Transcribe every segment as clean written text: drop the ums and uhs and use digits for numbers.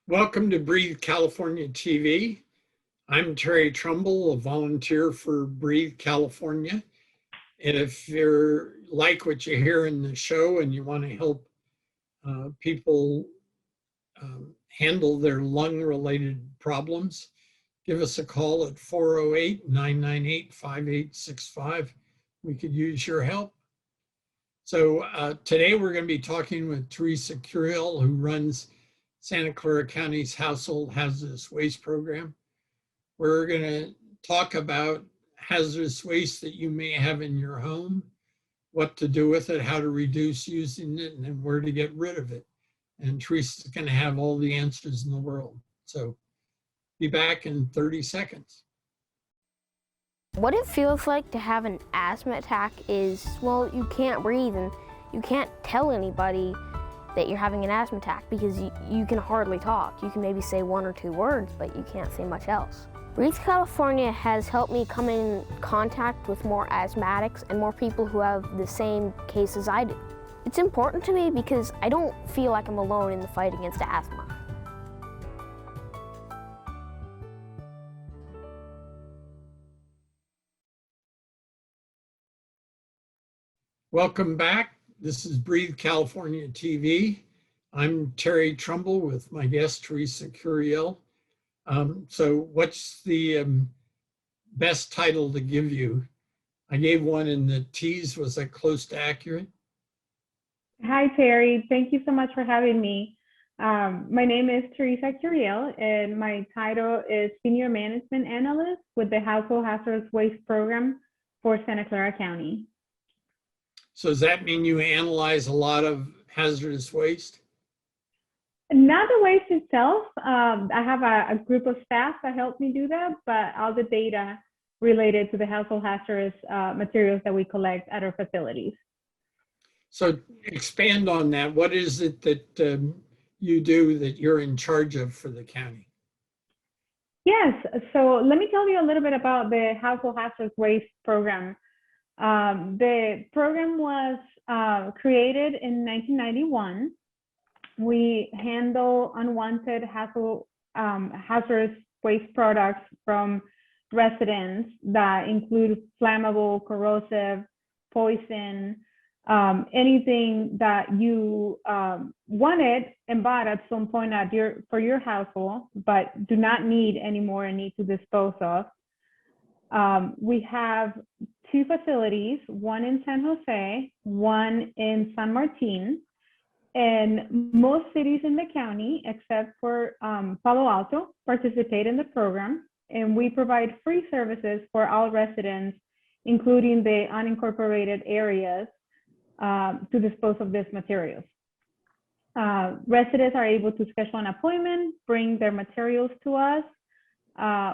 Welcome to Breathe California TV. I'm Terry Trumbull, a volunteer for Breathe California. And if you like what you hear in the show and you want to help people handle their lung-related problems, give us a call at 408-998-5865. We could use your help. So today we're going to be talking with Teresa Curiel, who runs Santa Clara County's Household Hazardous Waste Program. We're going to talk about hazardous waste that you may have in your home, what to do with it, how to reduce using it, and then where to get rid of it. And Teresa's going to have all the answers in the world. So be back in 30 seconds. What it feels like to have an asthma attack is, well, you can't breathe and you can't tell anybody that you're having an asthma attack because you can hardly talk. You can maybe say one or two words, but you can't say much else. Breathe California has helped me come in contact with more asthmatics and more people who have the same case as I do. It's important to me because I don't feel like I'm alone in the fight against asthma. Welcome back. This is Breathe California TV. I'm Terry Trumbull with my guest, Teresa Curiel. So what's the best title to give you? I gave one in the T's. Was that close to accurate? Hi, Terry. Thank you so much for having me. My name is Teresa Curiel, and my title is Senior Management Analyst with the Household Hazardous Waste Program for Santa Clara County. So does that mean you analyze a lot of hazardous waste? Not the waste itself. I have a group of staff that help me do that, but all the data related to the household hazardous materials that we collect at our facilities. So expand on that. What is it that you do that you're in charge of for the county? Yes, so let me tell you a little bit about the Household Hazardous Waste Program. The program was created in 1991. We handle unwanted hazardous waste products from residents that include flammable, corrosive, poison, anything that you wanted and bought at some point for your household, but do not need anymore and need to dispose of. We have two facilities, one in San Jose, one in San Martin, and most cities in the county, except for Palo Alto, participate in the program, and we provide free services for all residents, including the unincorporated areas, to dispose of these materials. Residents are able to schedule an appointment, bring their materials to us.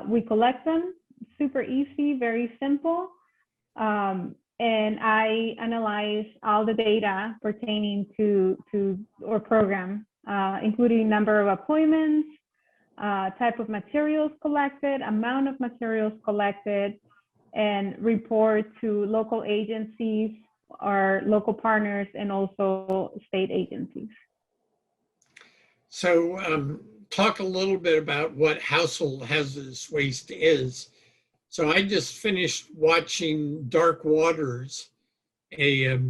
We collect them, super easy, very simple. And I analyze all the data pertaining to our program, including number of appointments, type of materials collected, amount of materials collected, and report to local agencies, our local partners, and also state agencies. So talk a little bit about what household hazardous waste is. So I just finished watching Dark Waters, a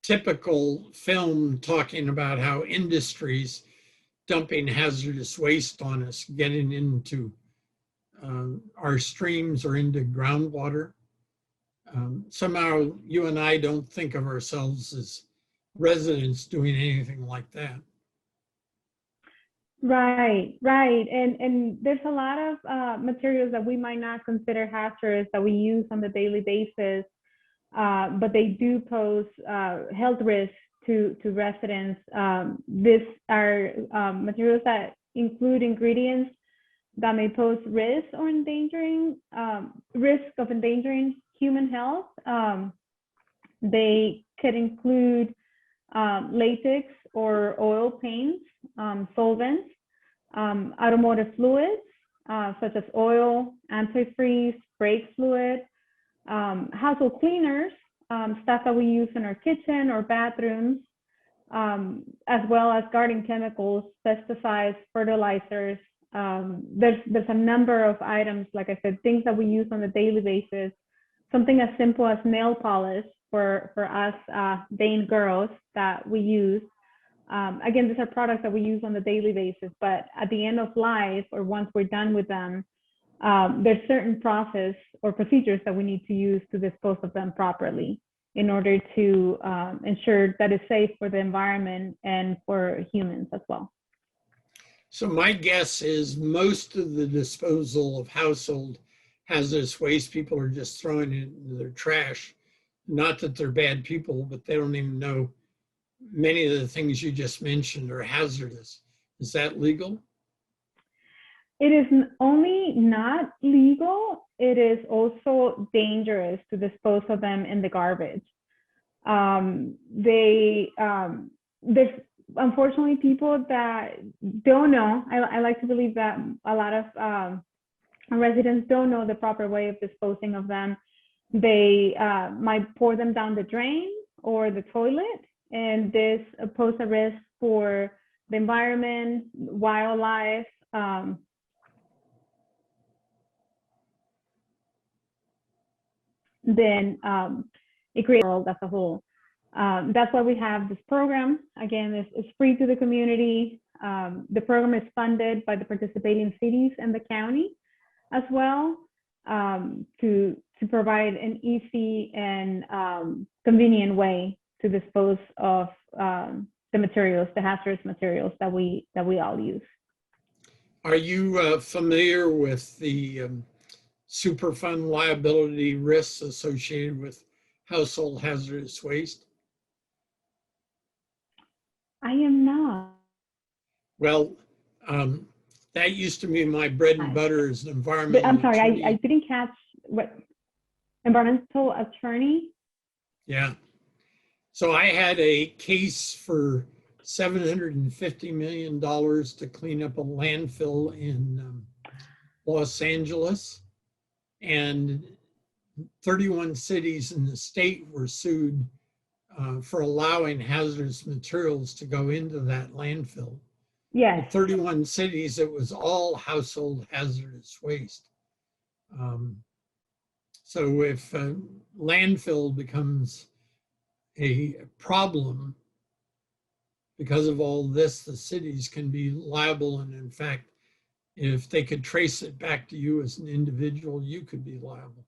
typical film talking about how industries dumping hazardous waste on us, getting into our streams or into groundwater. Somehow you and I don't think of ourselves as residents doing anything like that. Right. And there's a lot of materials that we might not consider hazardous that we use on the daily basis, but they do pose health risks to residents. These are materials that include ingredients that may pose risk of endangering human health. They could include latex or oil paints, solvents, automotive fluids, such as oil, antifreeze, brake fluid, household cleaners, stuff that we use in our kitchen or bathrooms, as well as garden chemicals, pesticides, fertilizers. There's a number of items, like I said, things that we use on a daily basis. Something as simple as nail polish for us Dane girls that we use. Again, these are products that we use on a daily basis, but at the end of life, or once we're done with them, there's certain process or procedures that we need to use to dispose of them properly in order to ensure that it's safe for the environment and for humans as well. So my guess is most of the disposal of household hazardous waste, people are just throwing it into their trash. Not that they're bad people, but they don't even know many of the things you just mentioned are hazardous. Is that legal? It is only not legal, it is also dangerous to dispose of them in the garbage. There's unfortunately people that don't know. I like to believe that a lot of residents don't know the proper way of disposing of them. They might pour them down the drain or the toilet, and this poses a risk for the environment, wildlife, then it creates the world as a whole. That's why we have this program. Again, it's free to the community. The program is funded by the participating cities and the county as well, to provide an easy and convenient way to dispose of the materials, the hazardous materials that we all use. Are you familiar with the Superfund liability risks associated with household hazardous waste? I am not. Well, that used to be my bread and butter as an environmental I'm sorry, attorney. I didn't catch what environmental attorney. Yeah. So I had a case for $750 million to clean up a landfill in Los Angeles. And 31 cities in the state were sued for allowing hazardous materials to go into that landfill. Yes. In 31 cities, it was all household hazardous waste. So if a landfill becomes a problem because of all this, the cities can be liable. And in fact, if they could trace it back to you as an individual, you could be liable.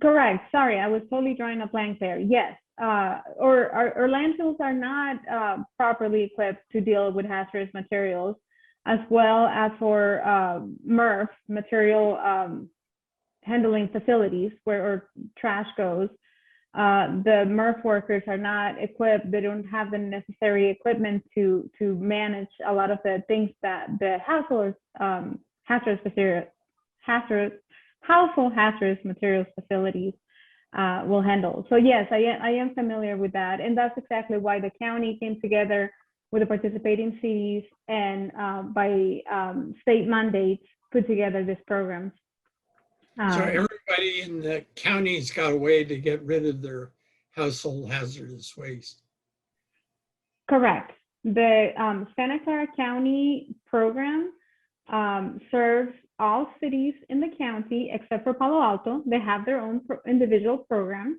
Correct. Sorry, I was totally drawing a blank there. Yes. Or landfills are not properly equipped to deal with hazardous materials, as well as for MRF, material handling facilities, where trash goes. The MRF workers are not equipped. They don't have the necessary equipment to manage a lot of the things that the household hazardous materials facilities will handle. So yes, I am familiar with that. And that's exactly why the county came together with the participating cities and by state mandates put together this program. So everybody in the county's got a way to get rid of their household hazardous waste. Correct. The Santa Clara County program serves all cities in the county except for Palo Alto. They have their own individual program,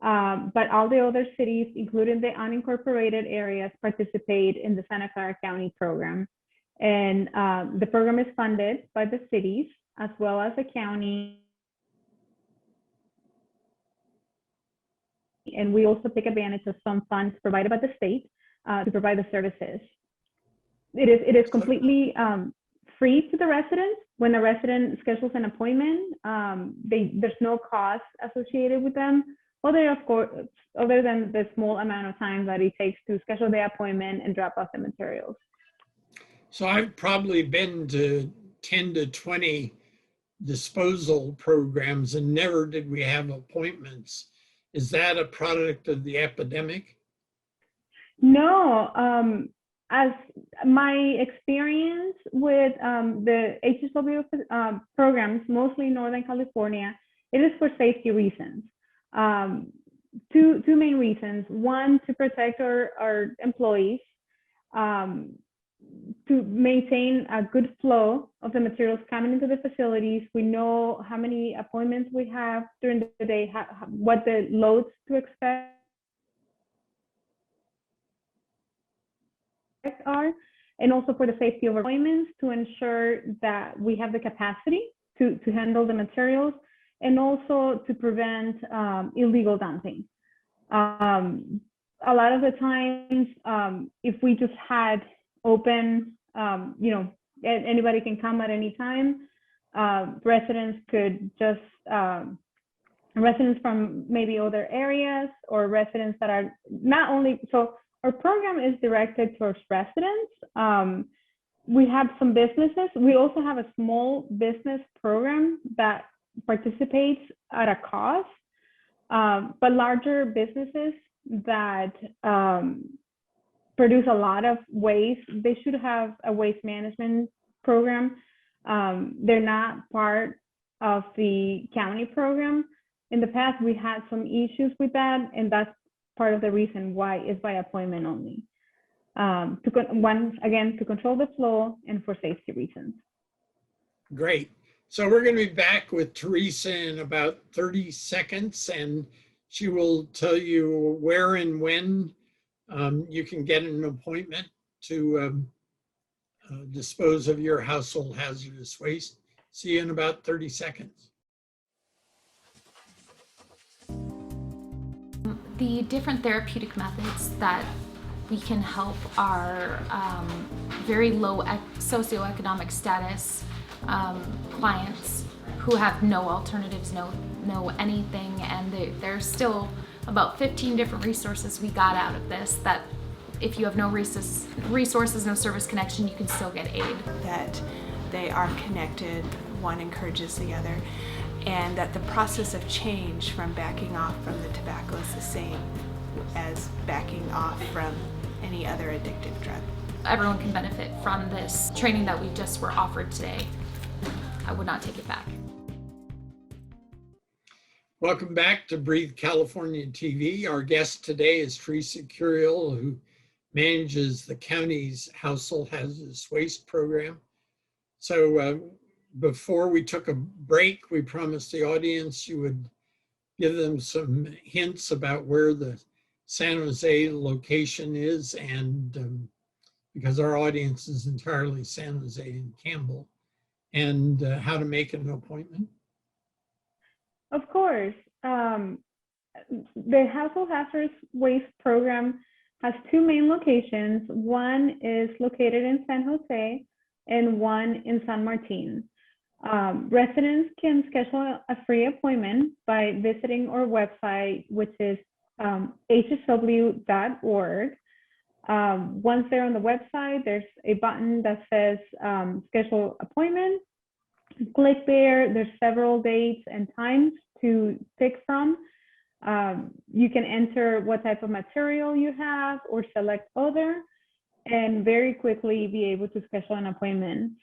but all the other cities, including the unincorporated areas, participate in the Santa Clara County program. And the program is funded by the cities as well as the county. And we also take advantage of some funds provided by the state to provide the services. It is completely free to the residents. When a resident schedules an appointment, there's no cost associated with them, other than the small amount of time that it takes to schedule the appointment and drop off the materials. So I've probably been to 10 to 20 disposal programs and never did we have appointments. Is that a product of the epidemic? No, as my experience with the HSW programs, mostly in Northern California, it is for safety reasons. two main reasons. One, to protect our employees, to maintain a good flow of the materials coming into the facilities. We know how many appointments we have during the day, what the loads to expect are, and also for the safety of our appointments, to ensure that we have the capacity to handle the materials, and also to prevent illegal dumping. A lot of the times, if we just had open, anybody can come at any time, residents could just, residents from maybe other areas, or residents that are not only, so our program is directed towards residents. We have some businesses. We also have a small business program that participates at a cost, but larger businesses that produce a lot of waste, they should have a waste management program. They're not part of the county program. In the past, we had some issues with that, and that's part of the reason why it's by appointment only. Once again, to control the flow and for safety reasons. Great. So we're going to be back with Teresa in about 30 seconds, and she will tell you where and when you can get an appointment to dispose of your household hazardous waste. See you in about 30 seconds. The different therapeutic methods that we can help our very low socioeconomic status clients who have no alternatives, no anything, and there's still about 15 different resources we got out of this, that if you have no resources, no service connection, you can still get aid. That they are connected, one encourages the other, and that the process of change from backing off from the tobacco is the same as backing off from any other addictive drug. Everyone can benefit from this training that we just were offered today. I would not take it back. Welcome back to Breathe California TV. Our guest today is Teresa Curiel, who manages the county's household hazardous waste program. So before we took a break, we promised the audience you would give them some hints about where the San Jose location is, and because our audience is entirely San Jose and Campbell, and how to make an appointment. Of course. The household hazardous waste program has two main locations. One is located in San Jose and one in San Martin. Residents can schedule a free appointment by visiting our website, which is hsw.org. Once they're on the website, there's a button that says schedule appointment. Click there. There's several dates and times to pick from. You can enter what type of material you have or select other, and very quickly be able to schedule an appointment.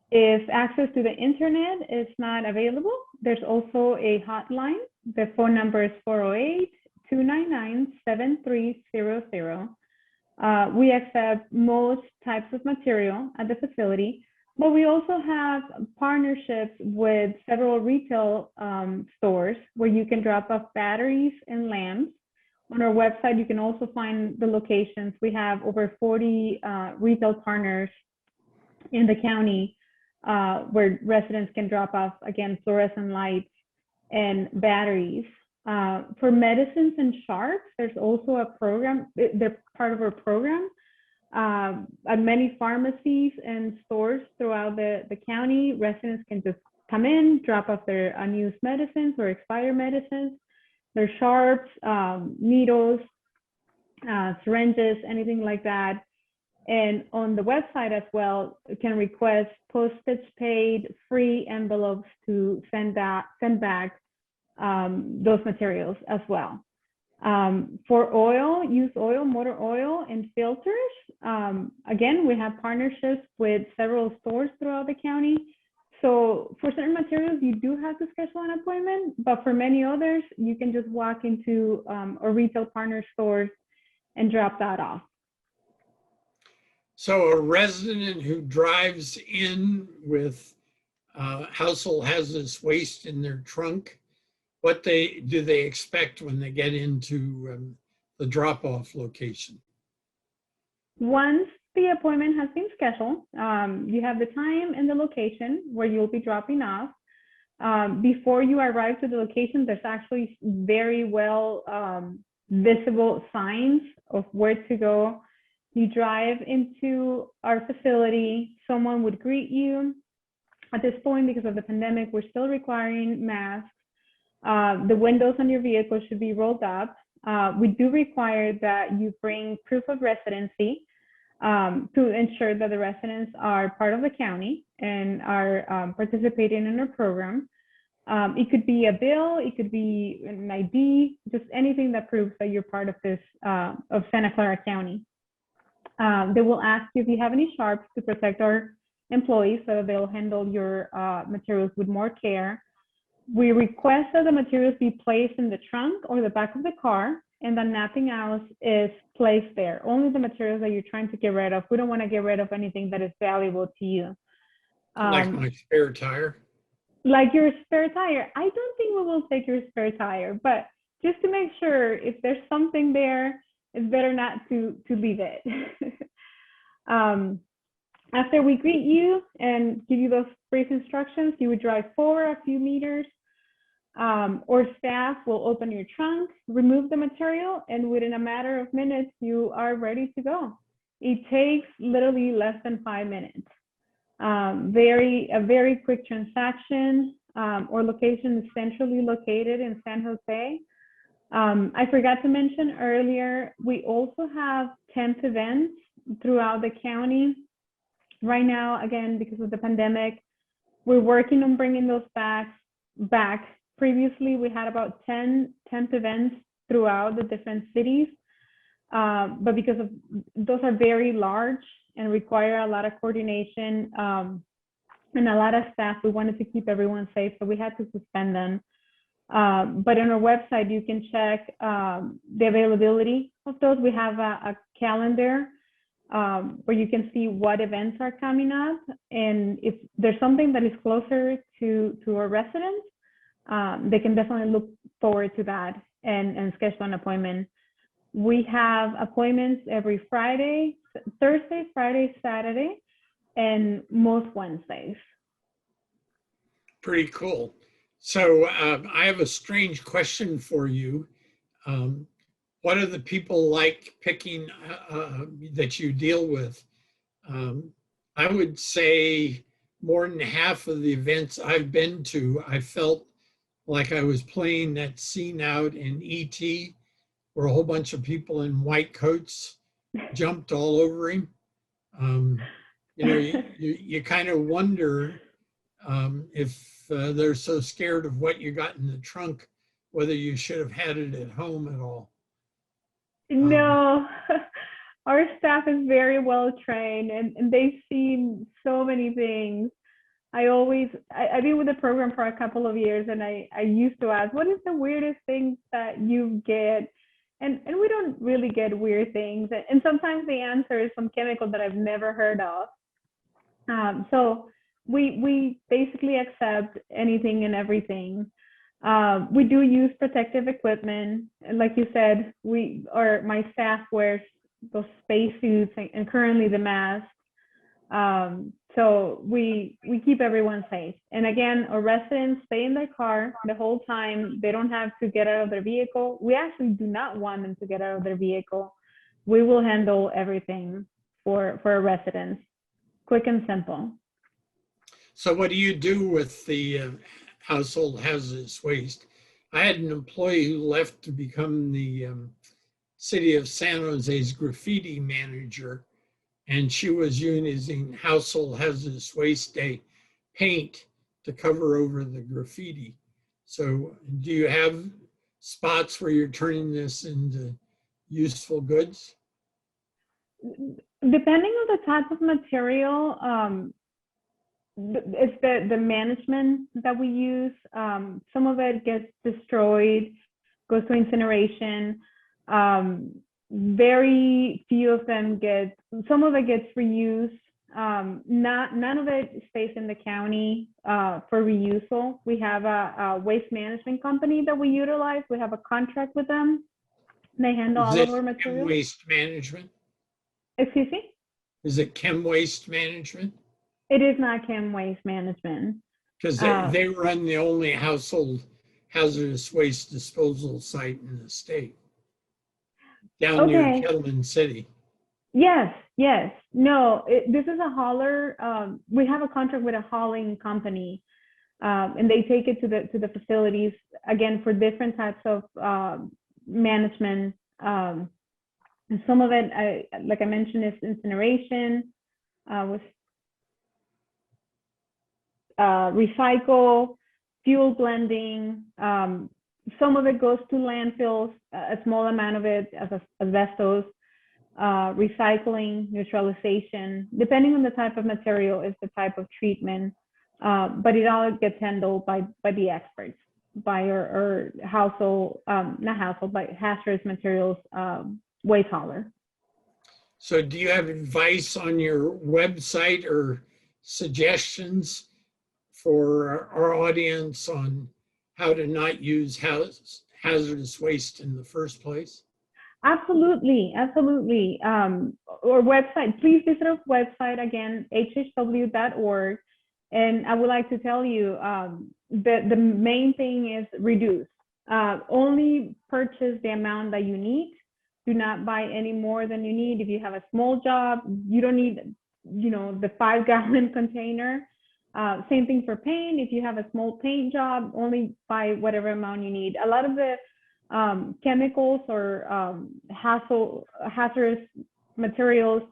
If access to the internet is not available, there's also a hotline. The phone number is 408-299-7300. We accept most types of material at the facility, but we also have partnerships with several retail stores where you can drop off batteries and lamps. On our website, you can also find the locations. We have over 40 retail partners in the county where residents can drop off, again, fluorescent lights and batteries. For medicines and sharps, there's also a program. They're part of our program. At many pharmacies and stores throughout the county, residents can just come in, drop off their unused medicines or expired medicines, their sharps, needles, syringes, anything like that. And on the website as well, you can request postage paid free envelopes to send back those materials as well. For oil, used oil, motor oil, and filters, again, we have partnerships with several stores throughout the county. So for certain materials, you do have to schedule an appointment, but for many others, you can just walk into a retail partner stores and drop that off. So a resident who drives in with household hazardous waste in their trunk, what do they expect when they get into the drop-off location? Once the appointment has been scheduled, you have the time and the location where you'll be dropping off. Before you arrive to the location, there's actually very well visible signs of where to go. You drive into our facility, someone would greet you. At this point, because of the pandemic, we're still requiring masks. The windows on your vehicle should be rolled up. We do require that you bring proof of residency to ensure that the residents are part of the county and are participating in our program. It could be a bill, it could be an ID, just anything that proves that you're part of this, of Santa Clara County. They will ask you if you have any sharps to protect our employees, so they'll handle your materials with more care. We request that the materials be placed in the trunk or the back of the car, and that nothing else is placed there. Only the materials that you're trying to get rid of. We don't want to get rid of anything that is valuable to you. Like my spare tire? Like your spare tire. I don't think we will take your spare tire, but just to make sure, if there's something there, it's better not to leave it. After we greet you and give you those brief instructions, you would drive forward a few meters, or staff will open your trunk, remove the material, and within a matter of minutes, you are ready to go. It takes literally less than 5 minutes. A very quick transaction. Our location is centrally located in San Jose. I forgot to mention earlier, we also have temp events throughout the county. Right now, again, because of the pandemic, we're working on bringing those back. Previously, we had about 10 temp events throughout the different cities, but because of those are very large and require a lot of coordination and a lot of staff, we wanted to keep everyone safe, so we had to suspend them. But on our website, you can check the availability of those. We have a calendar where you can see what events are coming up. And if there's something that is closer to our residents, they can definitely look forward to that and schedule an appointment. We have appointments every Friday, Thursday, Friday, Saturday, and most Wednesdays. Pretty cool. So I have a strange question for you. What are the people like picking that you deal with? I would say more than half of the events I've been to, I felt like I was playing that scene out in E.T. where a whole bunch of people in white coats jumped all over him. You kind of wonder if they're so scared of what you got in the trunk, whether you should have had it at home at all. No, our staff is very well trained and they've seen so many things. I've been with the program for a couple of years, and I used to ask, what is the weirdest thing that you get? And we don't really get weird things. And sometimes the answer is some chemical that I've never heard of. So we basically accept anything and everything. We do use protective equipment. And like you said, my staff wears those spacesuits and currently the mask. So we keep everyone safe. And again, our residents stay in their car the whole time. They don't have to get out of their vehicle. We actually do not want them to get out of their vehicle. We will handle everything for our residents, quick and simple. So what do you do with the household hazardous waste? I had an employee who left to become the city of San Jose's graffiti manager, and she was using household hazardous waste day paint to cover over the graffiti. So do you have spots where you're turning this into useful goods? Depending on the type of material, it's the management that we use. Some of it gets destroyed, goes to incineration. Very few of them some of it gets reused. None of it stays in the county for reusal. We have a waste management company that we utilize. We have a contract with them. They handle Is all it of our chem materials. waste management? Excuse me? Is it chem waste management? It is not chem waste management. Because they run the only household hazardous waste disposal site in the state, down near Okay. Kettleman City. Yes. No, this is a hauler. We have a contract with a hauling company, and they take it to the facilities, again, for different types of management. And some of it, like I mentioned, is incineration, with recycle, fuel blending. Some of it goes to landfills, a small amount of it as asbestos. Recycling, neutralization, depending on the type of material, is the type of treatment, but it all gets handled by the experts, by our household, not household, but hazardous materials waste hauler. So do you have advice on your website or suggestions for our audience on how to not use hazardous waste in the first place? Absolutely. Our website, please visit our website again, hhw.org. And I would like to tell you that the main thing is reduce. Only purchase the amount that you need. Do not buy any more than you need. If you have a small job, you don't need, the 5-gallon container. Same thing for paint. If you have a small paint job, only buy whatever amount you need. A lot of the chemicals or hazardous materials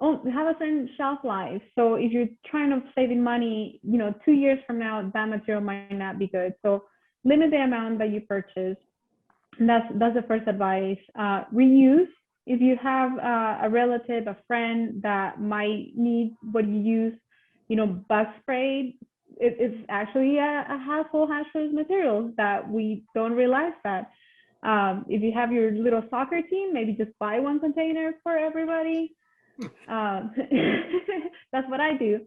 have a certain shelf life. So if you're trying to saving money, 2 years from now, that material might not be good. So limit the amount that you purchase. And that's the first advice. Reuse. If you have a relative, a friend that might need what you use, bug spray, it's actually a household hazardous materials that we don't realize that. If you have your little soccer team, maybe just buy one container for everybody. That's what I do.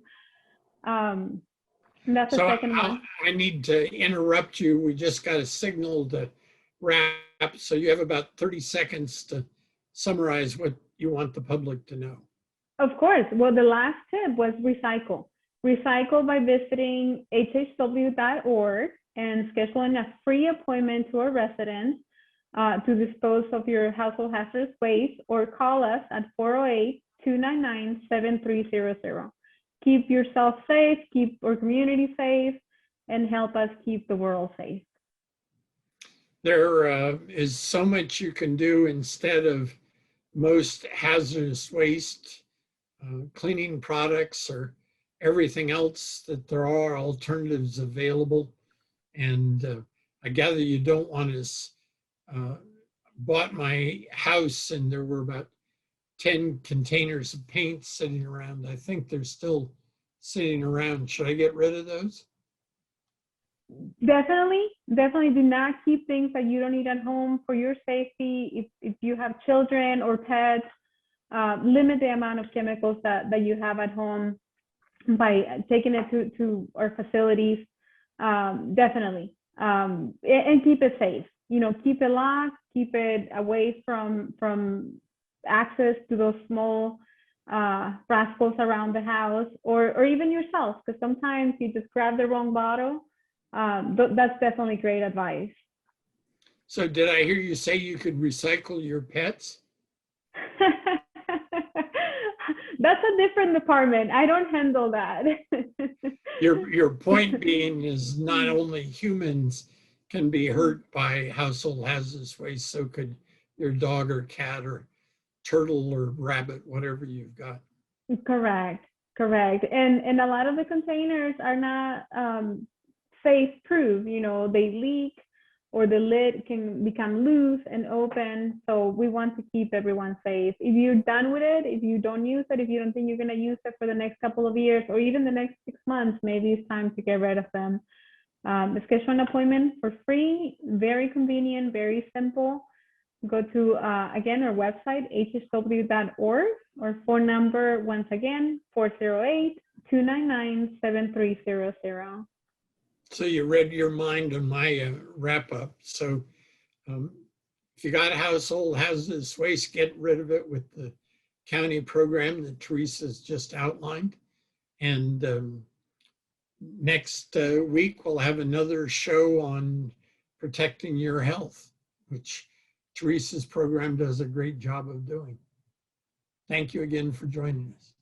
That's the second one. I need to interrupt you. We just got a signal to wrap, so you have about 30 seconds to summarize what you want the public to know. Of course. Well, the last tip was recycle. Recycle by visiting hhw.org and scheduling a free appointment to our residents to dispose of your household hazardous waste, or call us at 408-299-7300. Keep yourself safe, keep our community safe, and help us keep the world safe. There is so much you can do instead of most hazardous waste, cleaning products, or everything else, that there are alternatives available. And I gather you don't want to bought my house and there were about 10 containers of paint sitting around. I think they're still sitting around. Should I get rid of those? Definitely do not keep things that you don't need at home for your safety. If you have children or pets, limit the amount of chemicals that you have at home by taking it to our facilities. Definitely. And keep it safe. Keep it locked, keep it away from access to those small rascals around the house, or even yourself, because sometimes you just grab the wrong bottle. That's definitely great advice. So did I hear you say you could recycle your pets? That's a different department. I don't handle that. Your point being is not only humans can be hurt by household hazardous waste, so could your dog or cat or turtle or rabbit, whatever you've got. Correct. And a lot of the containers are not safe proof. They leak, or the lid can become loose and open. So we want to keep everyone safe. If you're done with it, if you don't use it, if you don't think you're going to use it for the next couple of years or even the next 6 months, maybe it's time to get rid of them. Schedule an appointment for free, very convenient, very simple. Go to, again, our website, hsw.org, or phone number, once again, 408-299-7300. So you read your mind on my wrap up. So if you got a household hazardous waste, get rid of it with the county program that Teresa's just outlined. And next week, we'll have another show on protecting your health, which Teresa's program does a great job of doing. Thank you again for joining us.